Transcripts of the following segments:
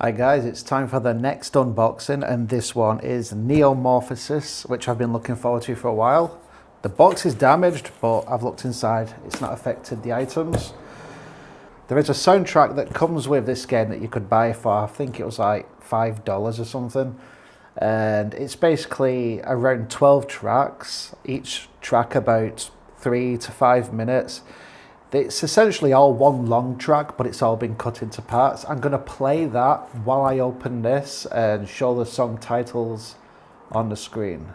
Hi guys, it's time for the next unboxing, and this one is Neo-Morphosis, which I've been looking forward to for a while. The box is damaged, but I've looked inside, it's not affected the items. There is a soundtrack that comes with this game that you could buy for, I think it was like $5 or something. And it's basically around 12 tracks, each track about 3 to 5 minutes. It's essentially all one long track, but it's all been cut into parts. I'm going to play that while I open this and show the song titles on the screen.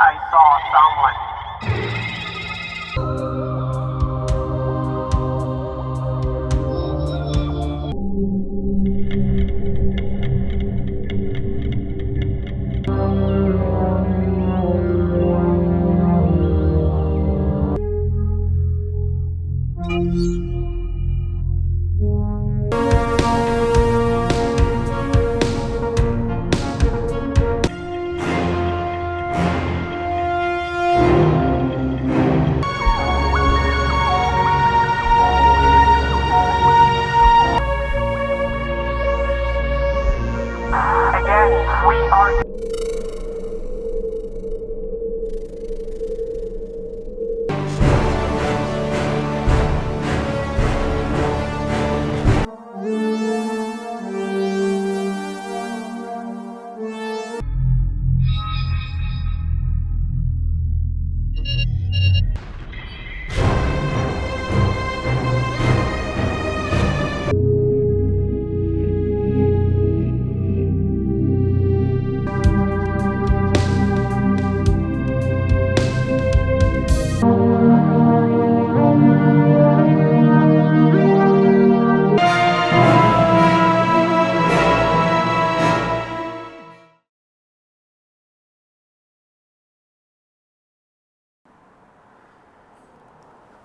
I saw someone. We are.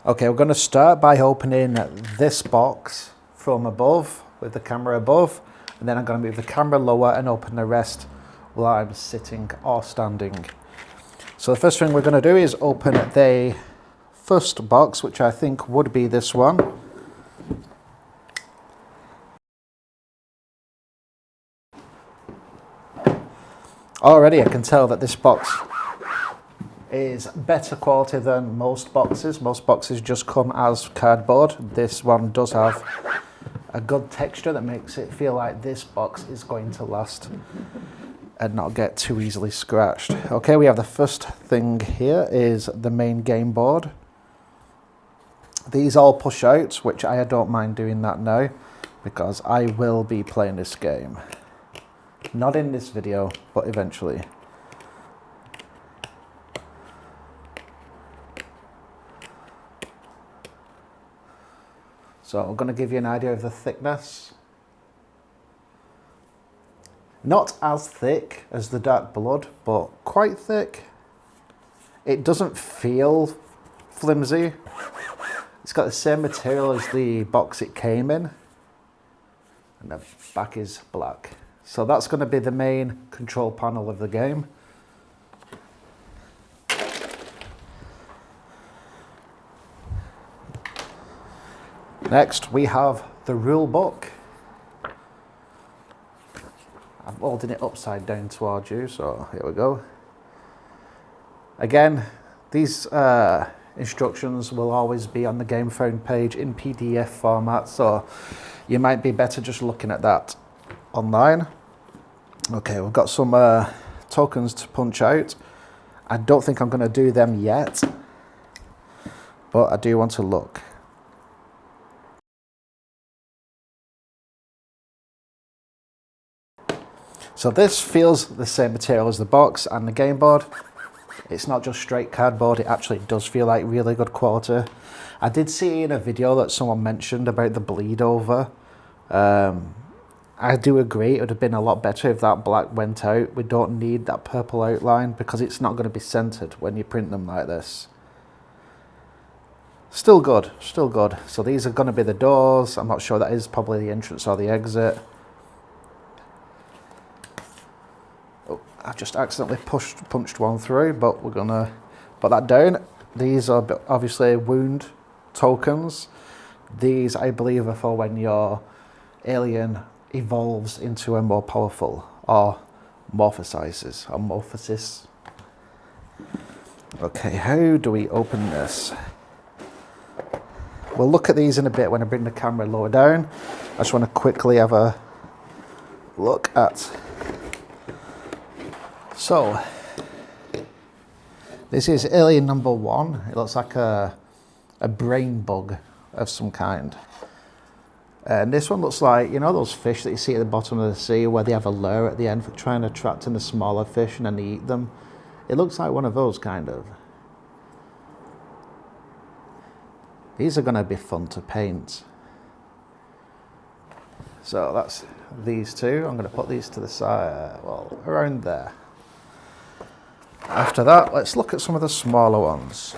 Okay, we're going to start by opening this box from above with the camera above, and then I'm going to move the camera lower and open the rest while I'm sitting or standing. So the first thing we're going to do is open the first box, which I think would be this one. Already I can tell that this box is better quality than most boxes. Most boxes just come as cardboard. This one does have a good texture that makes it feel like this box is going to last and not get too easily scratched. Okay, we have the first thing here is the main game board. These all push out, which I don't mind doing that now because I will be playing this game. Not in this video, but eventually. So I'm going to give you an idea of the thickness. Not as thick as the Dark Blood, but quite thick. It doesn't feel flimsy. It's got the same material as the box it came in. And the back is black. So that's going to be the main control panel of the game. Next, we have the rule book. I'm holding it upside down towards you, so here we go. Again, these instructions will always be on the Gamefound page in PDF format, so you might be better just looking at that online. Okay, we've got some tokens to punch out. I don't think I'm going to do them yet, but I do want to look. So this feels the same material as the box and the game board. It's not just straight cardboard, it actually does feel like really good quality. I did see in a video that someone mentioned about the bleed over. I do agree, it would have been a lot better if that black went out. We don't need that purple outline because it's not going to be centered when you print them like this. Still good, still good. So these are going to be the doors. I'm not sure that is probably the entrance or the exit. Oh, I just accidentally punched one through, but we're going to put that down. These are obviously wound tokens. These, I believe, are for when your alien evolves into a more powerful or morphosizes or morphosis. Okay, how do we open this? We'll look at these in a bit when I bring the camera lower down. I just want to quickly have a look at. So, this is alien number 1. It looks like a brain bug of some kind. And this one looks like, you know, those fish that you see at the bottom of the sea where they have a lure at the end for trying to attract in the smaller fish and then they eat them. It looks like one of those, kind of. These are going to be fun to paint. So that's these two. I'm going to put these to the side, well, around there. After that, let's look at some of the smaller ones.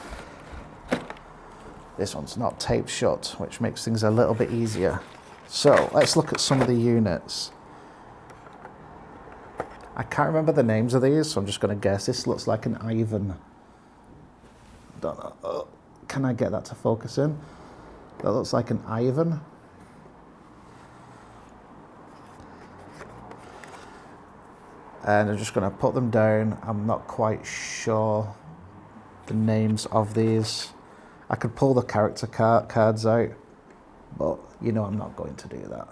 This one's not taped shut, which makes things a little bit easier. So let's look at some of the units. I can't remember the names of these, so I'm just going to guess. This looks like an Ivan. Don't know. Oh, can I get that to focus in? That looks like an Ivan. And I'm just going to put them down. I'm not quite sure the names of these. I could pull the character cards out, but you know I'm not going to do that.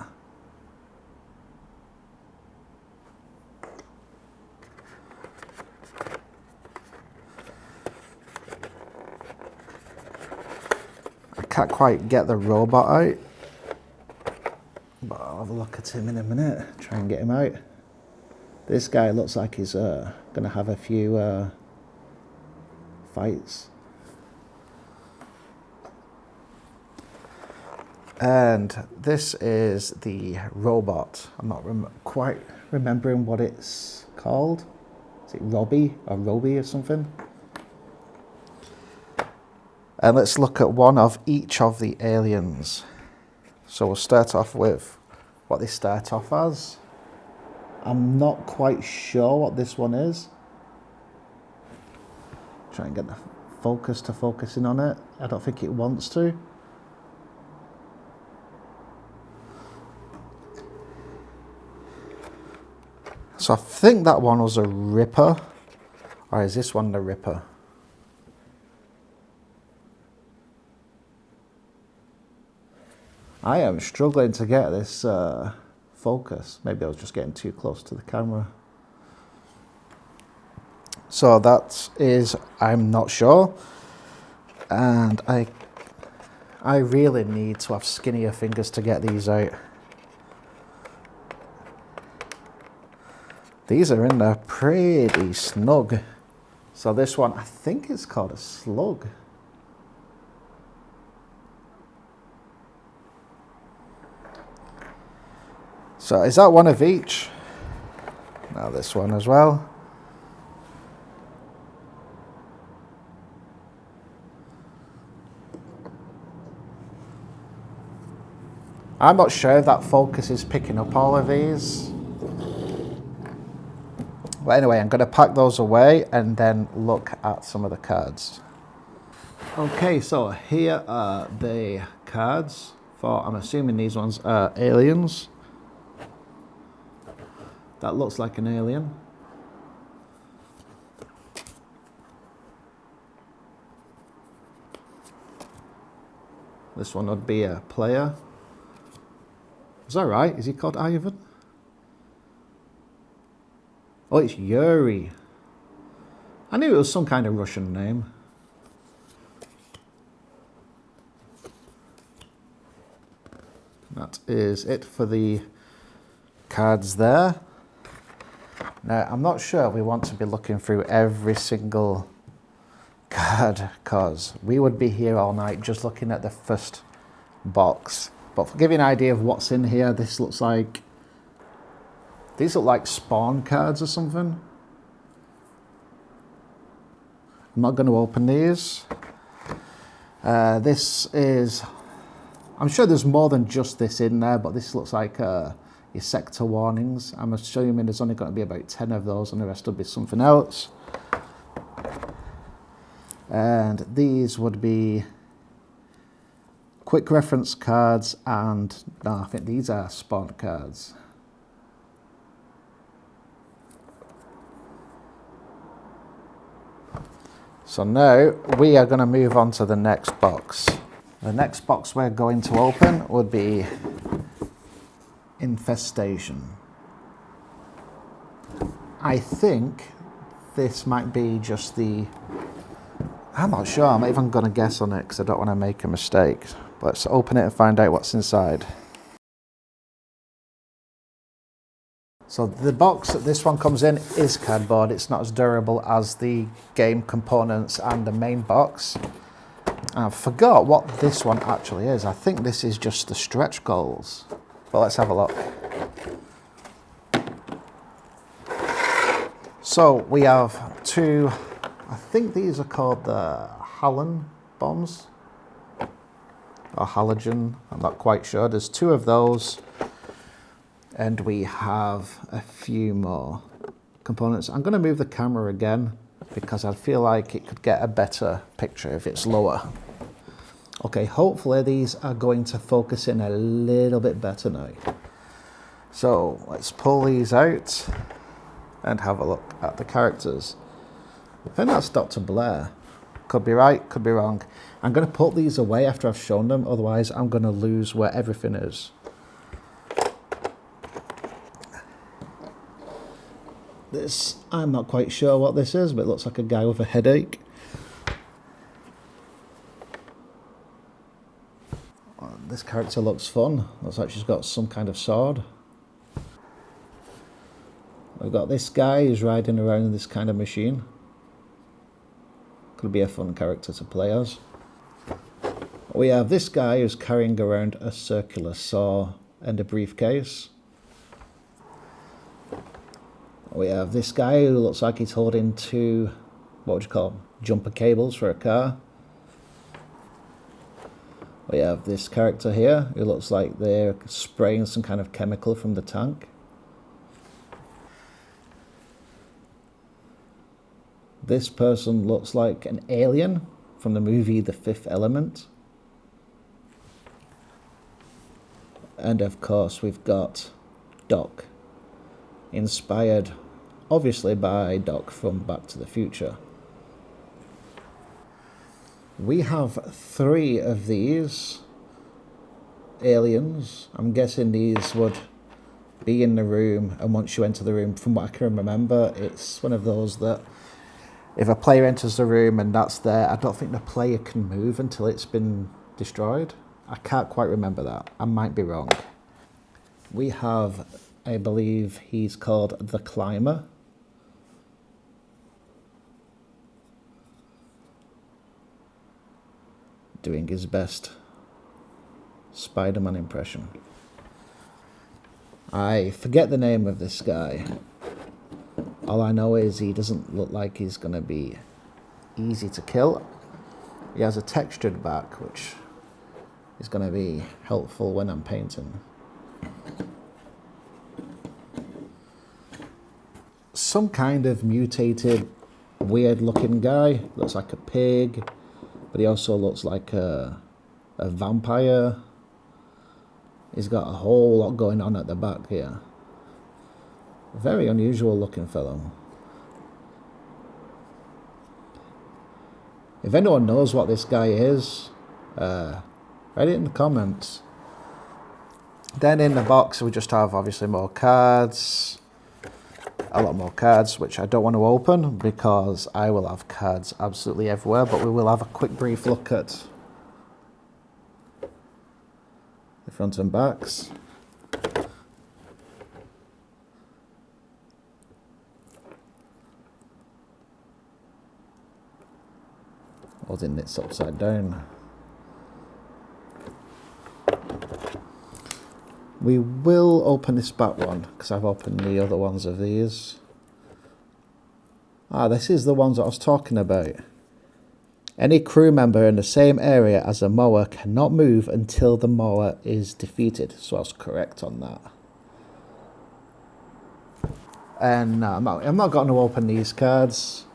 I can't quite get the robot out, but I'll have a look at him in a minute, try and get him out. This guy looks like he's going to have a few fights. And this is the robot. I'm not quite remembering what it's called. Is it Robbie or something? And let's look at one of each of the aliens. So we'll start off with what they start off as. I'm not quite sure what this one is. Try and get the focus to focus in on it. I don't think it wants to. So I think that one was a Ripper. Or is this one the Ripper? I am struggling to get this focus. Maybe I was just getting too close to the camera. So that is, I'm not sure. And I really need to have skinnier fingers to get these out. These are in there pretty snug. So this one, I think it's called a slug. So is that one of each? Now this one as well. I'm not sure if that focus is picking up all of these. But anyway, I'm going to pack those away and then look at some of the cards. Okay, so here are the cards for, I'm assuming these ones are aliens. That looks like an alien. This one would be a player. Is that right? Is he called Ivan? Oh, it's Yuri. I knew it was some kind of Russian name. That is it for the cards there. Now, I'm not sure we want to be looking through every single card because we would be here all night just looking at the first box. But to give you an idea of what's in here, this looks like, these look like spawn cards or something. I'm not going to open these. This is, I'm sure there's more than just this in there, but this looks like your sector warnings. I'm assuming there's only going to be about 10 of those and the rest will be something else. And these would be quick reference cards and, no, I think these are spawn cards. So now we are going to move on to the next box. The next box we're going to open would be Infestation. I think this might be just the, I'm not sure, I'm not even going to guess on it because I don't want to make a mistake. Let's open it and find out what's inside. So the box that this one comes in is cardboard. It's not as durable as the game components and the main box. I forgot what this one actually is. I think this is just the stretch goals. But let's have a look. So we have two, I think these are called the Halon bombs. Or halogen, I'm not quite sure. There's two of those. And we have a few more components. I'm going to move the camera again because I feel like it could get a better picture if it's lower. Okay, hopefully these are going to focus in a little bit better now. So let's pull these out and have a look at the characters. I think that's Dr. Blair. Could be right, could be wrong. I'm going to put these away after I've shown them, otherwise I'm going to lose where everything is. This, I'm not quite sure what this is, but it looks like a guy with a headache. This character looks fun. Looks like she's got some kind of sword. We've got this guy who's riding around in this kind of machine. Could be a fun character to play as. We have this guy who's carrying around a circular saw and a briefcase. We have this guy who looks like he's holding two, what would you call them, jumper cables for a car. We have this character here who looks like they're spraying some kind of chemical from the tank. This person looks like an alien from the movie The Fifth Element. And of course we've got Doc, inspired obviously by Doc from Back to the Future. We have 3 of these aliens. I'm guessing these would be in the room, and once you enter the room, from what I can remember, it's one of those that if a player enters the room and that's there, I don't think the player can move until it's been destroyed. I can't quite remember that. I might be wrong. We have, I believe he's called the Climber. Doing his best Spider-Man impression. I forget the name of this guy. All I know is he doesn't look like he's going to be easy to kill. He has a textured back, which is going to be helpful when I'm painting. Some kind of mutated, weird looking guy. Looks like a pig, but he also looks like a vampire. He's got a whole lot going on at the back here. Very unusual looking fellow. If anyone knows what this guy is, write it in the comments. Then in the box we just have obviously more cards. A lot more cards, which I don't want to open because I will have cards absolutely everywhere, but we will have a quick brief look at the front and backs. Holding this upside down. We will open this back one because I've opened the other ones of these. Ah, this is the ones that I was talking about. Any crew member in the same area as a mower cannot move until the mower is defeated. So I was correct on that. And I'm not going to open these cards,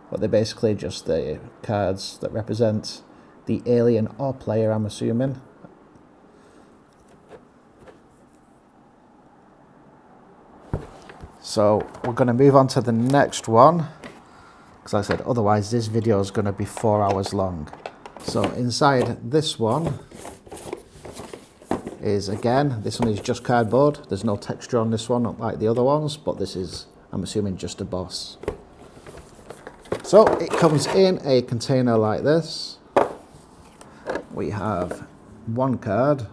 but they're basically just the cards that represent the alien or player, I'm assuming. So we're going to move on to the next one, because like I said, otherwise this video is going to be 4 hours long. So inside this one is, again, this one is just cardboard. There's no texture on this one, not like the other ones, but this is, I'm assuming, just a boss. So it comes in a container like this. We have one card.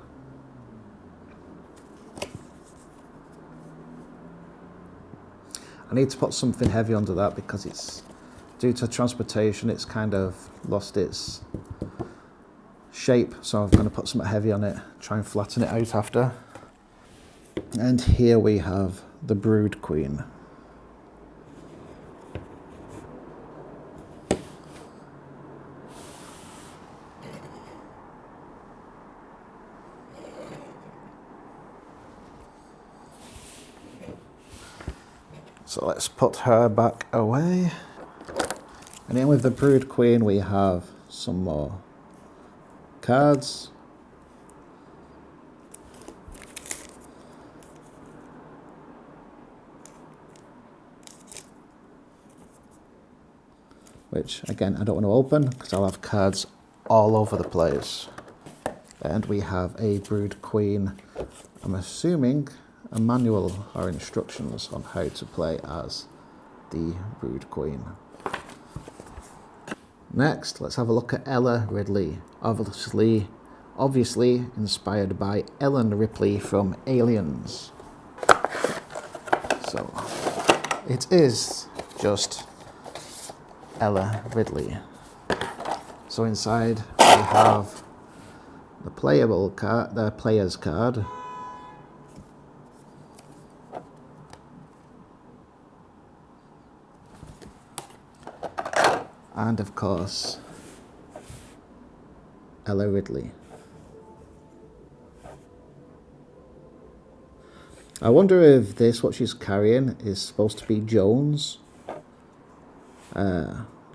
I need to put something heavy under that because it's, due to transportation, it's kind of lost its shape. So I'm going to put something heavy on it, try and flatten it out after. And here we have the Brood Queen. So let's put her back away. And then with the Brood Queen we have some more cards. Which, again, I don't want to open because I'll have cards all over the place. And we have a Brood Queen, I'm assuming a manual or instructions on how to play as the Brood Queen. Next, let's have a look at Ella Ridley, obviously inspired by Ellen Ripley from Aliens. So it is just Ella Ridley. So inside we have the playable card, the player's card. And of course, Ella Ridley. I wonder if this, what she's carrying, is supposed to be Jones.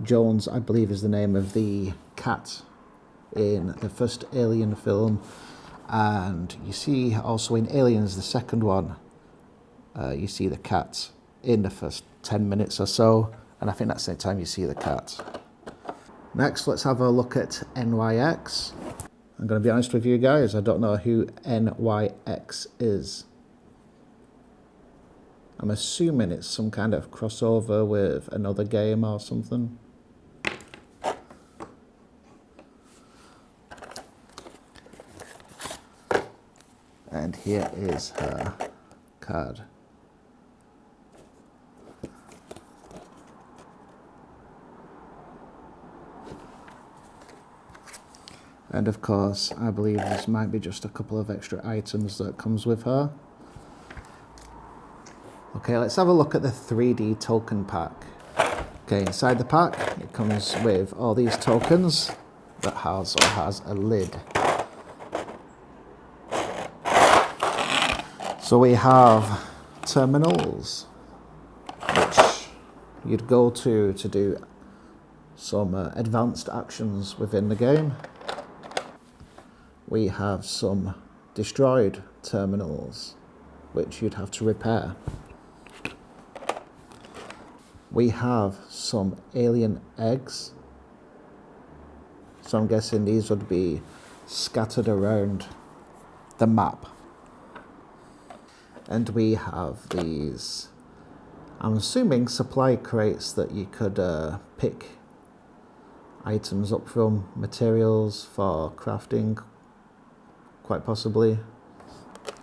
Jones, I believe, is the name of the cat in the first Alien film. And you see also in Aliens, the second one, you see the cat in the first 10 minutes or so. And I think that's the time you see the cat. Next, let's have a look at NYX. I'm going to be honest with you guys, I don't know who NYX is. I'm assuming it's some kind of crossover with another game or something. And here is her card. And of course, I believe this might be just a couple of extra items that comes with her. Okay, let's have a look at the 3D token pack. Okay, inside the pack, it comes with all these tokens that has a lid. So we have terminals, which you'd go to do some advanced actions within the game. We have some destroyed terminals, which you'd have to repair. We have some alien eggs. So I'm guessing these would be scattered around the map. And we have these, I'm assuming, supply crates that you could pick items up from, materials for crafting, quite possibly.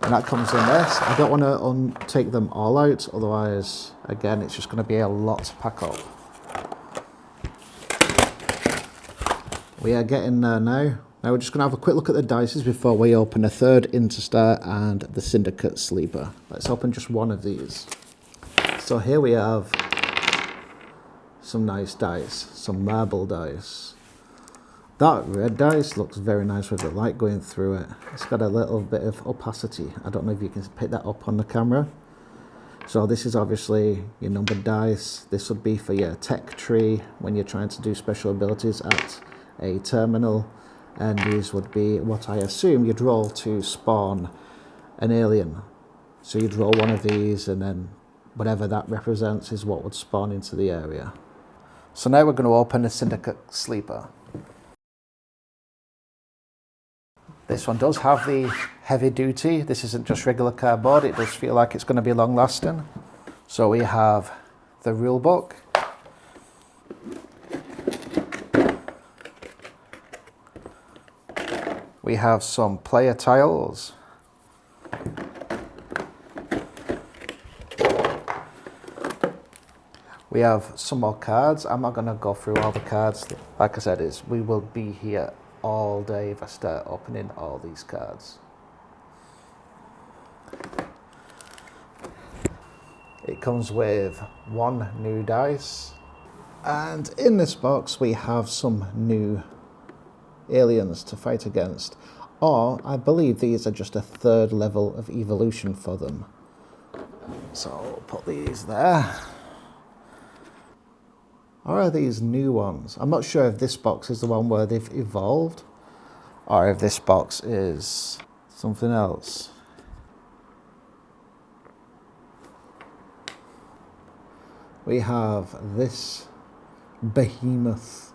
And that comes in this. I don't want to take them all out, otherwise, again, it's just going to be a lot to pack up. We are getting there now. Now we're just going to have a quick look at the dices before we open a third Interstar and the Syndicate Sleeper. Let's open just one of these. So here we have some nice dice, some marble dice. That red dice looks very nice with the light going through it. It's got a little bit of opacity. I don't know if you can pick that up on the camera. So this is obviously your numbered dice. This would be for your tech tree when you're trying to do special abilities at a terminal. And these would be what I assume you'd roll to spawn an alien. So you'd roll one of these, and then whatever that represents is what would spawn into the area. So now we're going to open the Syndicate Sleeper. This one does have the heavy duty. This isn't just regular cardboard. It does feel like it's going to be long lasting. So we have the rule book. We have some player tiles. We have some more cards. I'm not going to go through all the cards. Like I said, we will be here all day if I start opening all these cards. It comes with one new dice. And in this box we have some new aliens to fight against. Or I believe these are just a third level of evolution for them. So I'll put these there. Or are these new ones? I'm not sure if this box is the one where they've evolved, or if this box is something else. We have this behemoth.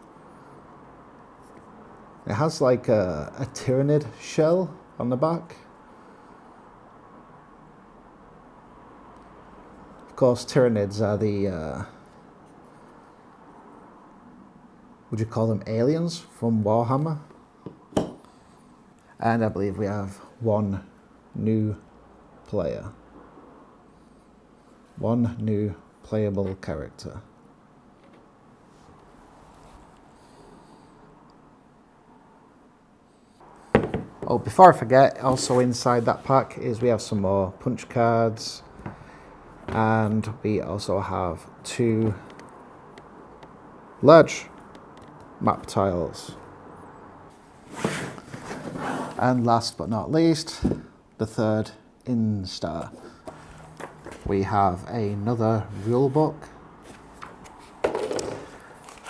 It has like a tyrannid shell on the back. Of course, tyrannids are the would you call them aliens from Warhammer? And I believe we have one new player. One new playable character. Oh, before I forget, also inside that pack is we have some more punch cards. And we also have 2 large map tiles. And last but not least, the third instar. We have another rule book.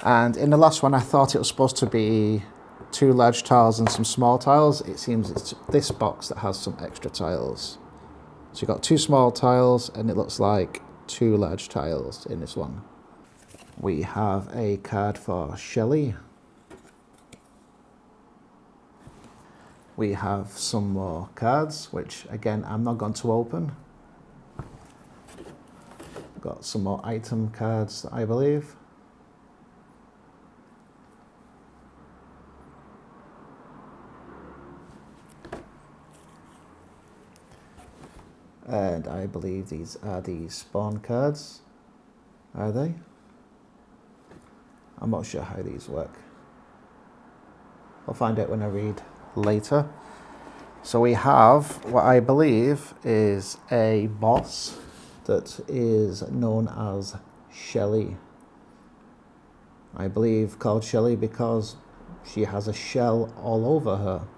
And in the last one I thought it was supposed to be 2 large tiles and some small tiles. It seems it's this box that has some extra tiles. So you've got 2 small tiles and it looks like 2 large tiles in this one. We have a card for Shelley. We have some more cards, which again I'm not going to open. Got some more item cards, I believe. And I believe these are the spawn cards. Are they? I'm not sure how these work. I'll find out when I read later. So we have what I believe is a boss that is known as Shelley. I believe called Shelley because she has a shell all over her.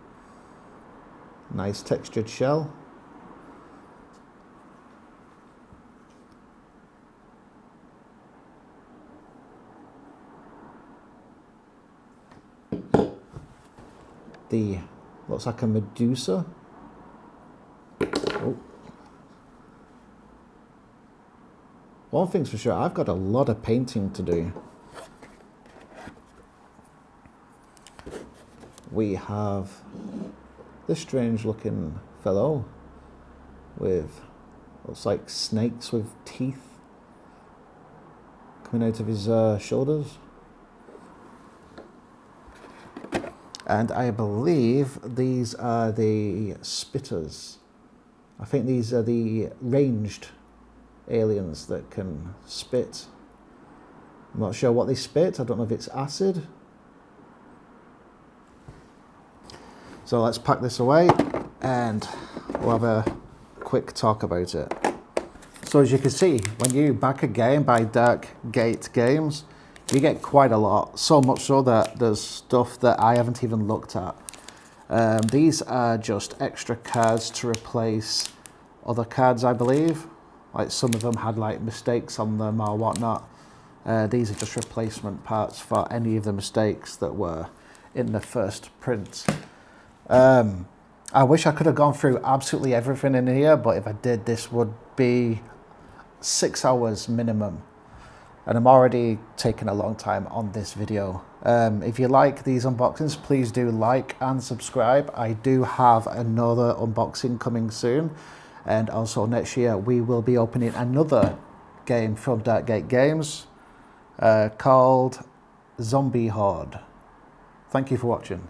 Nice textured shell. Looks like a Medusa. Oh. One thing's for sure, I've got a lot of painting to do. We have this strange looking fellow with, looks like snakes with teeth coming out of his shoulders. And I believe these are the spitters. I think these are the ranged aliens that can spit. I'm not sure what they spit. I don't know if it's acid. So let's pack this away and we'll have a quick talk about it. So as you can see, when you back a game by Dark Gate Games, You get quite a lot, so much so that there's stuff that I haven't even looked at. These are just extra cards to replace other cards, I believe. Like some of them had like mistakes on them or whatnot. These are just replacement parts for any of the mistakes that were in the first print. I wish I could have gone through absolutely everything in here, but if I did, this would be 6 hours minimum. And I'm already taking a long time on this video. If you like these unboxings, please do like and subscribe. I do have another unboxing coming soon. And also next year, we will be opening another game from Darkgate Games called Zombie Horde. Thank you for watching.